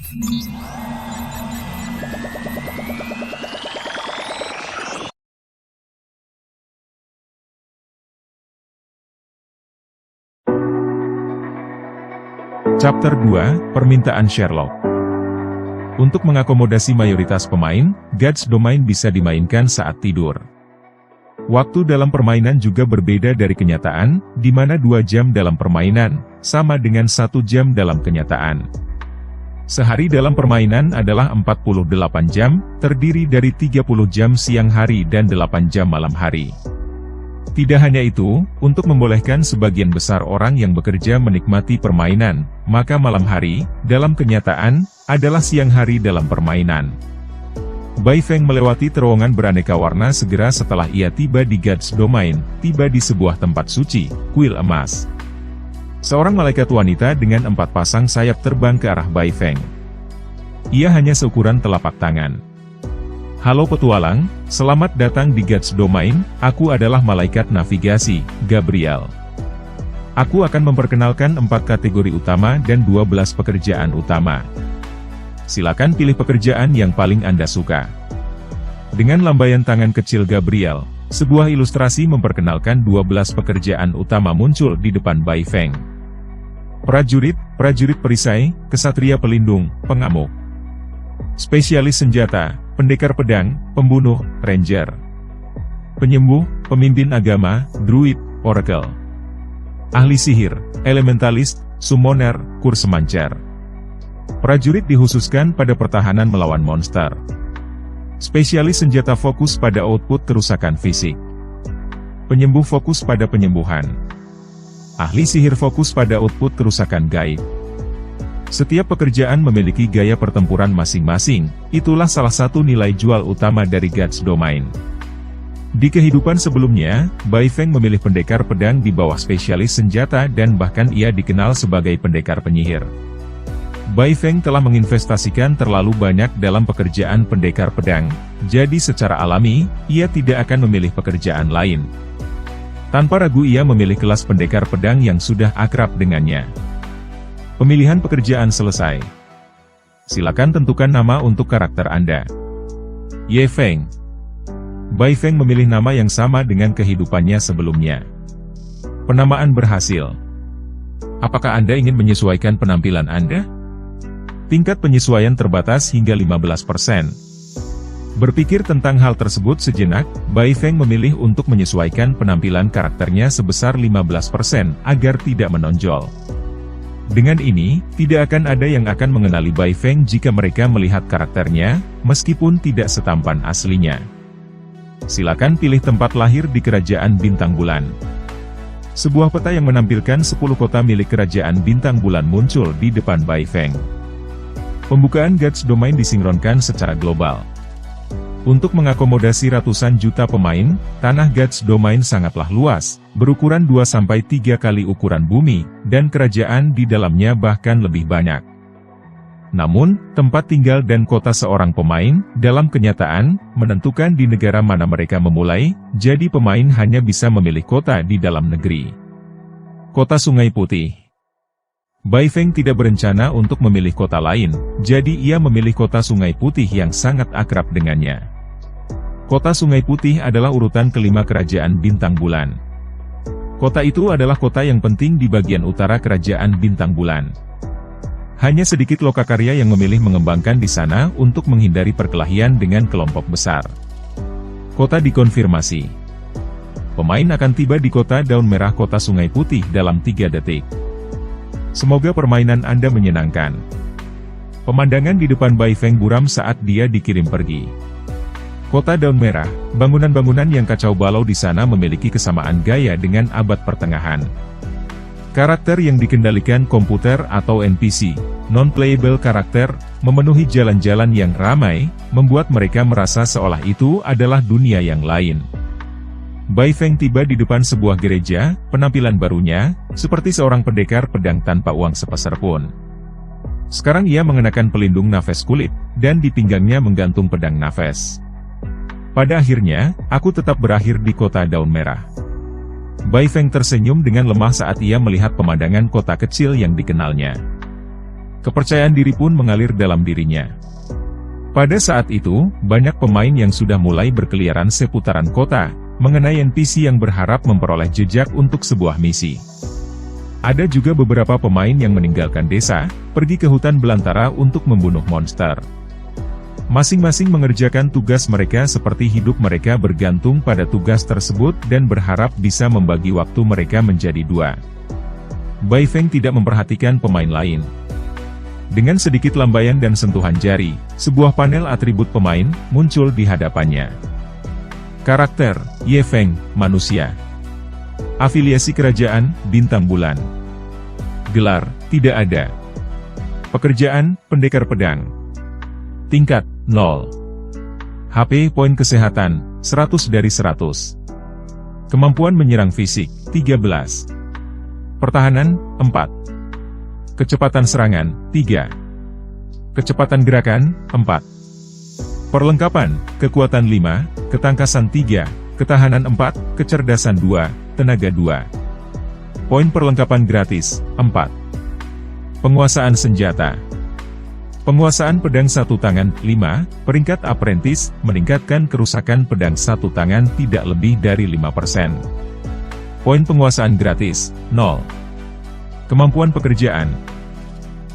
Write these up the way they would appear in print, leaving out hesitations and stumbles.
Chapter 2, Permintaan Sherlock. Untuk mengakomodasi mayoritas pemain, God's Domain bisa dimainkan saat tidur. Waktu dalam permainan juga berbeda dari kenyataan, di mana 2 jam dalam permainan, sama dengan 1 jam dalam kenyataan. Sehari dalam permainan adalah 48 jam, terdiri dari 30 jam siang hari dan 8 jam malam hari. Tidak hanya itu, untuk membolehkan sebagian besar orang yang bekerja menikmati permainan, maka malam hari, dalam kenyataan, adalah siang hari dalam permainan. Bai Feng melewati terowongan beraneka warna segera setelah ia tiba di God's Domain, tiba di sebuah tempat suci, kuil emas. Seorang malaikat wanita dengan 4 pasang sayap terbang ke arah Bai Feng. Ia hanya seukuran telapak tangan. Halo petualang, selamat datang di God's Domain, aku adalah malaikat navigasi, Gabriel. Aku akan memperkenalkan 4 kategori utama dan 12 pekerjaan utama. Silakan pilih pekerjaan yang paling Anda suka. Dengan lambaian tangan kecil Gabriel, sebuah ilustrasi memperkenalkan 12 pekerjaan utama muncul di depan Bai Feng. Prajurit, prajurit perisai, kesatria pelindung, pengamuk. Spesialis senjata, pendekar pedang, pembunuh, ranger. Penyembuh, pemimpin agama, druid, oracle. Ahli sihir, elementalis, summoner, kursemancer. Prajurit dikhususkan pada pertahanan melawan monster. Spesialis senjata fokus pada output kerusakan fisik. Penyembuh fokus pada penyembuhan. Ahli sihir fokus pada output kerusakan gaib. Setiap pekerjaan memiliki gaya pertempuran masing-masing, itulah salah satu nilai jual utama dari God's Domain. Di kehidupan sebelumnya, Bai Feng memilih pendekar pedang di bawah spesialis senjata dan bahkan ia dikenal sebagai pendekar penyihir. Bai Feng telah menginvestasikan terlalu banyak dalam pekerjaan pendekar pedang, jadi secara alami, ia tidak akan memilih pekerjaan lain. Tanpa ragu ia memilih kelas pendekar pedang yang sudah akrab dengannya. Pemilihan pekerjaan selesai. Silakan tentukan nama untuk karakter Anda. Ye Feng. Bai Feng memilih nama yang sama dengan kehidupannya sebelumnya. Penamaan berhasil. Apakah Anda ingin menyesuaikan penampilan Anda? Tingkat penyesuaian terbatas hingga 15%. Berpikir tentang hal tersebut sejenak, Bai Feng memilih untuk menyesuaikan penampilan karakternya sebesar 15% agar tidak menonjol. Dengan ini, tidak akan ada yang akan mengenali Bai Feng jika mereka melihat karakternya, meskipun tidak setampan aslinya. Silakan pilih tempat lahir di Kerajaan Bintang Bulan. Sebuah peta yang menampilkan 10 kota milik Kerajaan Bintang Bulan muncul di depan Bai Feng. Pembukaan God's Domain disinkronkan secara global. Untuk mengakomodasi ratusan juta pemain, tanah God's Domain sangatlah luas, berukuran 2-3 kali ukuran bumi, dan kerajaan di dalamnya bahkan lebih banyak. Namun, tempat tinggal dan kota seorang pemain, dalam kenyataan, menentukan di negara mana mereka memulai, jadi pemain hanya bisa memilih kota di dalam negeri. Kota Sungai Putih. Bai Feng tidak berencana untuk memilih kota lain, jadi ia memilih kota Sungai Putih yang sangat akrab dengannya. Kota Sungai Putih adalah urutan kelima Kerajaan Bintang Bulan. Kota itu adalah kota yang penting di bagian utara Kerajaan Bintang Bulan. Hanya sedikit lokakarya yang memilih mengembangkan di sana untuk menghindari perkelahian dengan kelompok besar. Kota dikonfirmasi. Pemain akan tiba di kota Daun Merah Kota Sungai Putih dalam 3 detik. Semoga permainan Anda menyenangkan. Pemandangan di depan Bai Feng buram saat dia dikirim pergi. Kota Daun Merah, bangunan-bangunan yang kacau balau di sana memiliki kesamaan gaya dengan abad pertengahan. Karakter yang dikendalikan komputer atau NPC, non-playable karakter, memenuhi jalan-jalan yang ramai, membuat mereka merasa seolah itu adalah dunia yang lain. Bai Feng tiba di depan sebuah gereja, penampilan barunya, seperti seorang pendekar pedang tanpa uang sepeser pun. Sekarang ia mengenakan pelindung nafas kulit, dan di pinggangnya menggantung pedang nafas. Pada akhirnya, aku tetap berakhir di kota Daun Merah. Bai Feng tersenyum dengan lemah saat ia melihat pemandangan kota kecil yang dikenalnya. Kepercayaan diri pun mengalir dalam dirinya. Pada saat itu, banyak pemain yang sudah mulai berkeliaran seputaran kota, mengenai NPC yang berharap memperoleh jejak untuk sebuah misi. Ada juga beberapa pemain yang meninggalkan desa, pergi ke hutan belantara untuk membunuh monster. Masing-masing mengerjakan tugas mereka seperti hidup mereka bergantung pada tugas tersebut dan berharap bisa membagi waktu mereka menjadi dua. Bai Feng tidak memperhatikan pemain lain. Dengan sedikit lambaian dan sentuhan jari, sebuah panel atribut pemain muncul di hadapannya. Karakter, Ye Feng, manusia. Afiliasi kerajaan, bintang bulan. Gelar, tidak ada. Pekerjaan, pendekar pedang. Tingkat, 0. HP poin kesehatan, 100 dari 100. Kemampuan menyerang fisik, 13. Pertahanan, 4. Kecepatan serangan, 3. Kecepatan gerakan, 4. Perlengkapan, kekuatan 5, ketangkasan 3, ketahanan 4, kecerdasan 2, tenaga 2. Poin perlengkapan gratis, 4. Penguasaan senjata. Penguasaan pedang satu tangan, 5, peringkat apprentice, meningkatkan kerusakan pedang satu tangan tidak lebih dari 5%. Poin penguasaan gratis, 0. Kemampuan pekerjaan.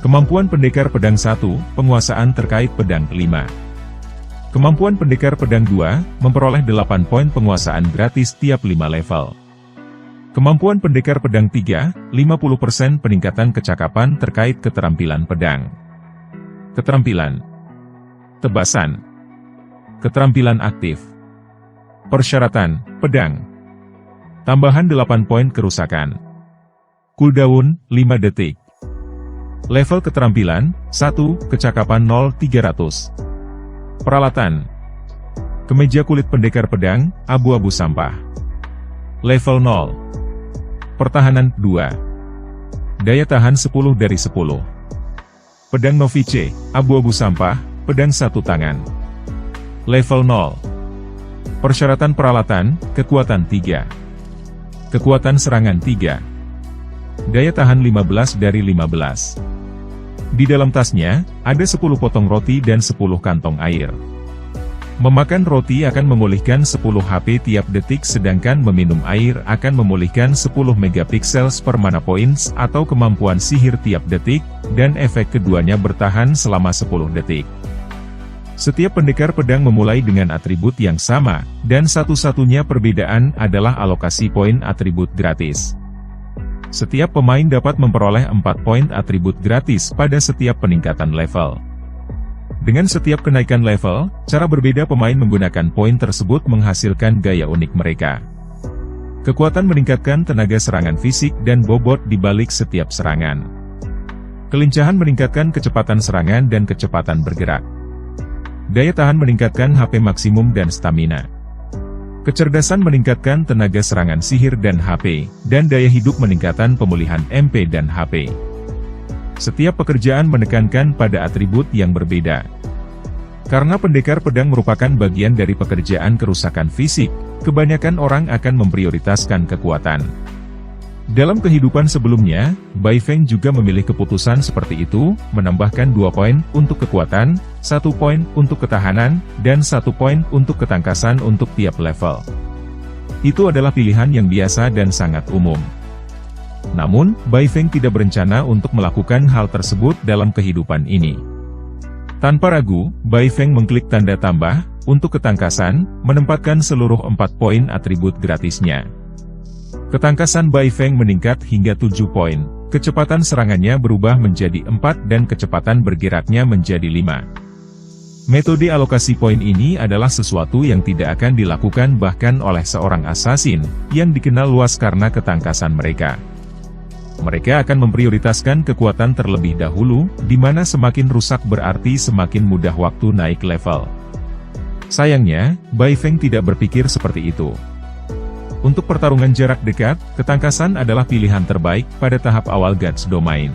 Kemampuan pendekar pedang 1, penguasaan terkait pedang 5. Kemampuan pendekar pedang 2, memperoleh 8 poin penguasaan gratis tiap 5 level. Kemampuan pendekar pedang 3, 50% peningkatan kecakapan terkait keterampilan pedang. Keterampilan. Tebasan. Keterampilan aktif. Persyaratan, pedang. Tambahan 8 poin kerusakan. Cooldown, 5 detik. Level keterampilan, 1, kecakapan 0, 300. Peralatan. Kemeja kulit pendekar pedang, abu-abu sampah. Level 0. Pertahanan, 2. Daya tahan 10 dari 10. Pedang Novice, abu-abu sampah, pedang satu tangan. Level 0. Persyaratan peralatan, kekuatan 3. Kekuatan serangan 3. Daya tahan 15 dari 15. Di dalam tasnya, ada 10 potong roti dan 10 kantong air. Memakan roti akan memulihkan 10 HP tiap detik sedangkan meminum air akan memulihkan 10 megapiksel per mana points atau kemampuan sihir tiap detik, dan efek keduanya bertahan selama 10 detik. Setiap pendekar pedang memulai dengan atribut yang sama, dan satu-satunya perbedaan adalah alokasi poin atribut gratis. Setiap pemain dapat memperoleh 4 poin atribut gratis pada setiap peningkatan level. Dengan setiap kenaikan level, cara berbeda pemain menggunakan poin tersebut menghasilkan gaya unik mereka. Kekuatan meningkatkan tenaga serangan fisik dan bobot di balik setiap serangan. Kelincahan meningkatkan kecepatan serangan dan kecepatan bergerak. Daya tahan meningkatkan HP maksimum dan stamina. Kecerdasan meningkatkan tenaga serangan sihir dan HP, dan daya hidup meningkatkan pemulihan MP dan HP. Setiap pekerjaan menekankan pada atribut yang berbeda. Karena pendekar pedang merupakan bagian dari pekerjaan kerusakan fisik, kebanyakan orang akan memprioritaskan kekuatan. Dalam kehidupan sebelumnya, Bai Feng juga memilih keputusan seperti itu, menambahkan 2 poin untuk kekuatan, 1 poin untuk ketahanan, dan 1 poin untuk ketangkasan untuk tiap level. Itu adalah pilihan yang biasa dan sangat umum. Namun, Bai Feng tidak berencana untuk melakukan hal tersebut dalam kehidupan ini. Tanpa ragu, Bai Feng mengklik tanda tambah, untuk ketangkasan, menempatkan seluruh 4 poin atribut gratisnya. Ketangkasan Bai Feng meningkat hingga 7 poin, kecepatan serangannya berubah menjadi 4 dan kecepatan bergeraknya menjadi 5. Metode alokasi poin ini adalah sesuatu yang tidak akan dilakukan bahkan oleh seorang assassin, yang dikenal luas karena ketangkasan mereka. Mereka akan memprioritaskan kekuatan terlebih dahulu, di mana semakin rusak berarti semakin mudah waktu naik level. Sayangnya, Bai Feng tidak berpikir seperti itu. Untuk pertarungan jarak dekat, ketangkasan adalah pilihan terbaik pada tahap awal God's Domain.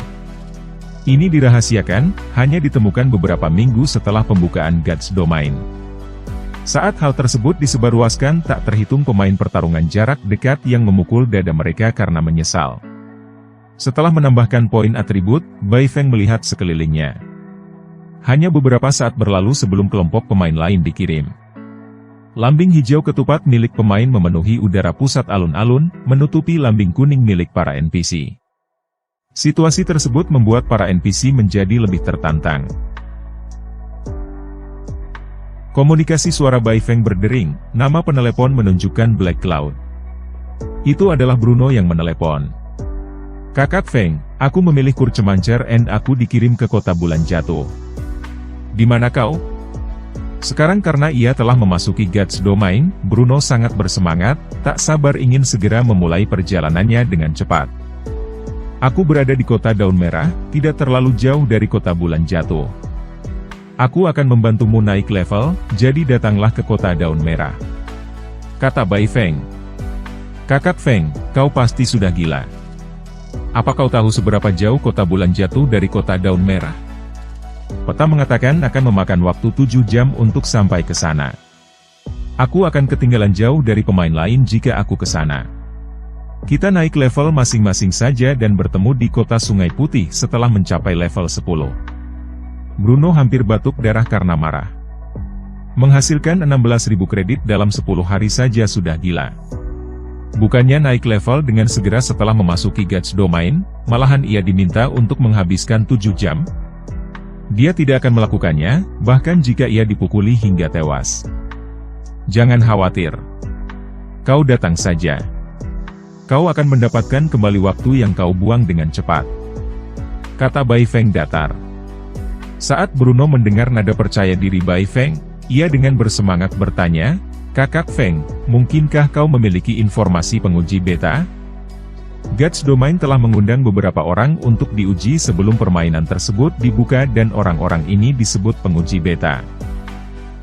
Ini dirahasiakan, hanya ditemukan beberapa minggu setelah pembukaan God's Domain. Saat hal tersebut disebarluaskan, tak terhitung pemain pertarungan jarak dekat yang memukul dada mereka karena menyesal. Setelah menambahkan poin atribut, Bai Feng melihat sekelilingnya. Hanya beberapa saat berlalu sebelum kelompok pemain lain dikirim. Lambing hijau ketupat milik pemain memenuhi udara pusat alun-alun, menutupi lambing kuning milik para NPC. Situasi tersebut membuat para NPC menjadi lebih tertantang. Komunikasi suara Bai Feng berdering, nama penelepon menunjukkan Black Cloud. Itu adalah Bruno yang menelepon. Kakak Feng, aku memilih Kurcemancer and aku dikirim ke kota bulan jatuh. Di mana kau? Sekarang karena ia telah memasuki God's Domain, Bruno sangat bersemangat, tak sabar ingin segera memulai perjalanannya dengan cepat. Aku berada di kota Daun Merah, tidak terlalu jauh dari kota bulan jatuh. Aku akan membantumu naik level, jadi datanglah ke kota Daun Merah. Kata Bai Feng. Kakak Feng, kau pasti sudah gila. Apa kau tahu seberapa jauh kota bulan jatuh dari kota Daun Merah? Peta mengatakan akan memakan waktu 7 jam untuk sampai ke sana. Aku akan ketinggalan jauh dari pemain lain jika aku ke sana. Kita naik level masing-masing saja dan bertemu di kota Sungai Putih setelah mencapai level 10. Bruno hampir batuk darah karena marah. Menghasilkan 16.000 kredit dalam 10 hari saja sudah gila. Bukannya naik level dengan segera setelah memasuki God's Domain, malahan ia diminta untuk menghabiskan 7 jam. Dia tidak akan melakukannya, bahkan jika ia dipukuli hingga tewas. Jangan khawatir. Kau datang saja. Kau akan mendapatkan kembali waktu yang kau buang dengan cepat. Kata Bai Feng datar. Saat Bruno mendengar nada percaya diri Bai Feng, ia dengan bersemangat bertanya, Kakak Feng, mungkinkah kau memiliki informasi penguji beta? God's Domain telah mengundang beberapa orang untuk diuji sebelum permainan tersebut dibuka dan orang-orang ini disebut penguji beta.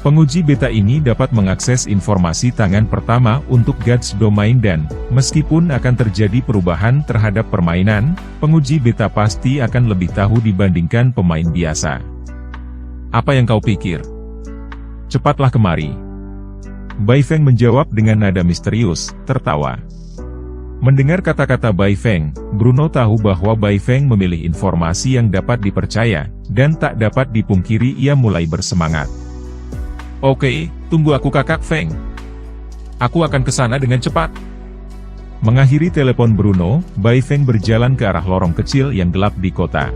Penguji beta ini dapat mengakses informasi tangan pertama untuk God's Domain dan, meskipun akan terjadi perubahan terhadap permainan, penguji beta pasti akan lebih tahu dibandingkan pemain biasa. Apa yang kau pikir? Cepatlah kemari. Bai Feng menjawab dengan nada misterius, tertawa. Mendengar kata-kata Bai Feng, Bruno tahu bahwa Bai Feng memilih informasi yang dapat dipercaya, dan tak dapat dipungkiri ia mulai bersemangat. Oke, tunggu aku Kakak Feng. Aku akan ke sana dengan cepat. Mengakhiri telepon Bruno, Bai Feng berjalan ke arah lorong kecil yang gelap di kota.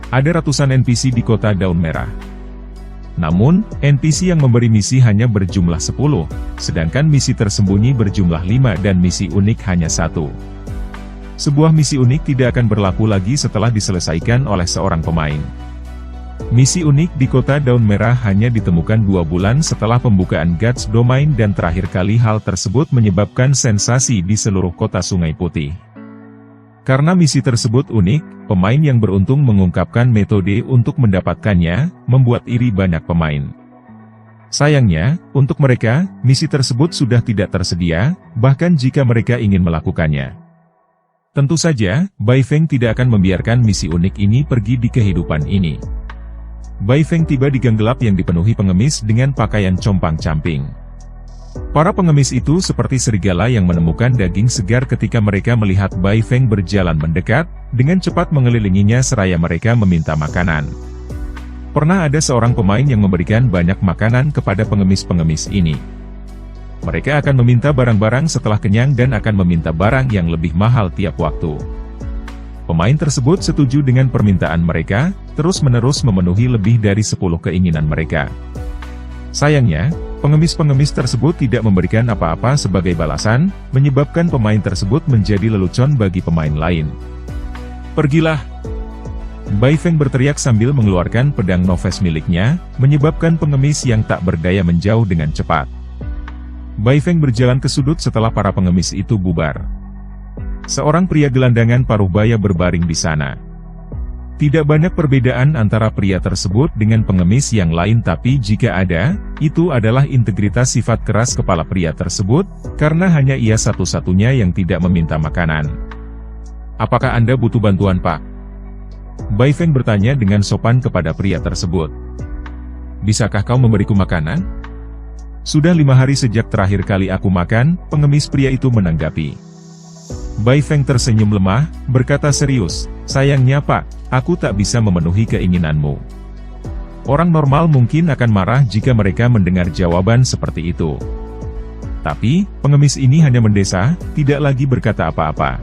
Ada ratusan NPC di kota Daun Merah. Namun, NPC yang memberi misi hanya berjumlah 10, sedangkan misi tersembunyi berjumlah 5 dan misi unik hanya 1. Sebuah misi unik tidak akan berlaku lagi setelah diselesaikan oleh seorang pemain. Misi unik di kota Daun Merah hanya ditemukan 2 bulan setelah pembukaan God's Domain dan terakhir kali hal tersebut menyebabkan sensasi di seluruh kota Sungai Putih. Karena misi tersebut unik, pemain yang beruntung mengungkapkan metode untuk mendapatkannya, membuat iri banyak pemain. Sayangnya, untuk mereka, misi tersebut sudah tidak tersedia, bahkan jika mereka ingin melakukannya. Tentu saja, Bai Feng tidak akan membiarkan misi unik ini pergi di kehidupan ini. Bai Feng tiba di gang gelap yang dipenuhi pengemis dengan pakaian compang-camping. Para pengemis itu seperti serigala yang menemukan daging segar ketika mereka melihat Bai Feng berjalan mendekat, dengan cepat mengelilinginya seraya mereka meminta makanan. Pernah ada seorang pemain yang memberikan banyak makanan kepada pengemis-pengemis ini. Mereka akan meminta barang-barang setelah kenyang dan akan meminta barang yang lebih mahal tiap waktu. Pemain tersebut setuju dengan permintaan mereka, terus-menerus memenuhi lebih dari 10 keinginan mereka. Sayangnya, pengemis-pengemis tersebut tidak memberikan apa-apa sebagai balasan, menyebabkan pemain tersebut menjadi lelucon bagi pemain lain. Pergilah! Bai Feng berteriak sambil mengeluarkan pedang Noves miliknya, menyebabkan pengemis yang tak berdaya menjauh dengan cepat. Bai Feng berjalan ke sudut setelah para pengemis itu bubar. Seorang pria gelandangan paruh baya berbaring di sana. Tidak banyak perbedaan antara pria tersebut dengan pengemis yang lain, tapi jika ada, itu adalah integritas sifat keras kepala pria tersebut, karena hanya ia satu-satunya yang tidak meminta makanan. Apakah Anda butuh bantuan, Pak? Bai Feng bertanya dengan sopan kepada pria tersebut. Bisakah kau memberiku makanan? Sudah 5 hari sejak terakhir kali aku makan, pengemis pria itu menanggapi. Bai Feng tersenyum lemah, berkata serius, sayangnya Pak, aku tak bisa memenuhi keinginanmu. Orang normal mungkin akan marah jika mereka mendengar jawaban seperti itu. Tapi, pengemis ini hanya mendesah, tidak lagi berkata apa-apa.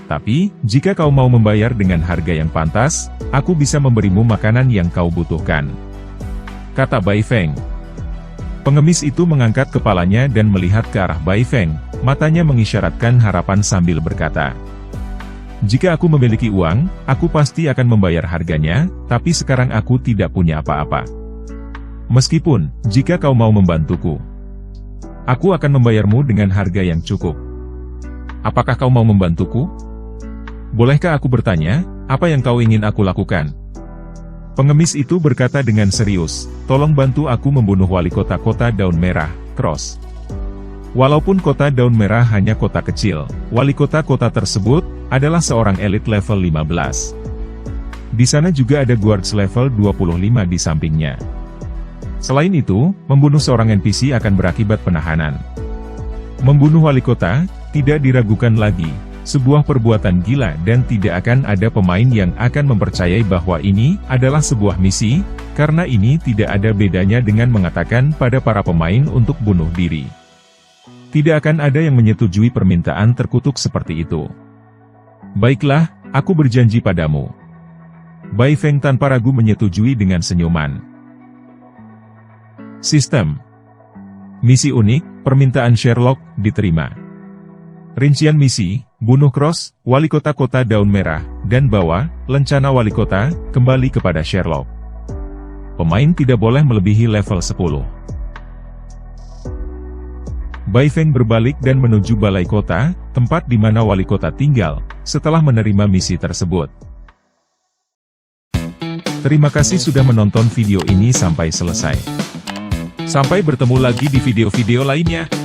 Tapi, jika kau mau membayar dengan harga yang pantas, aku bisa memberimu makanan yang kau butuhkan, kata Bai Feng. Pengemis itu mengangkat kepalanya dan melihat ke arah Bai Feng, matanya mengisyaratkan harapan sambil berkata, jika aku memiliki uang, aku pasti akan membayar harganya, tapi sekarang aku tidak punya apa-apa. Meskipun, jika kau mau membantuku, aku akan membayarmu dengan harga yang cukup. Apakah kau mau membantuku? Bolehkah aku bertanya, apa yang kau ingin aku lakukan? Pengemis itu berkata dengan serius, tolong bantu aku membunuh wali kota Daun Merah, Cross. Walaupun kota Daun Merah hanya kota kecil, wali kota tersebut adalah seorang elit level 15. Di sana juga ada guards level 25 di sampingnya. Selain itu, membunuh seorang NPC akan berakibat penahanan. Membunuh wali kota, tidak diragukan lagi, sebuah perbuatan gila dan tidak akan ada pemain yang akan mempercayai bahwa ini adalah sebuah misi, karena ini tidak ada bedanya dengan mengatakan pada para pemain untuk bunuh diri. Tidak akan ada yang menyetujui permintaan terkutuk seperti itu. Baiklah, aku berjanji padamu. Bai Feng tanpa ragu menyetujui dengan senyuman. Sistem misi unik, permintaan Sherlock, diterima. Rincian misi, bunuh Cross, wali kota Daun Merah, dan bawa, lencana wali kota, kembali kepada Sherlock. Pemain tidak boleh melebihi level 10. Bai Feng berbalik dan menuju balai kota, tempat di mana wali kota tinggal, setelah menerima misi tersebut. Terima kasih sudah menonton video ini sampai selesai. Sampai bertemu lagi di video-video lainnya.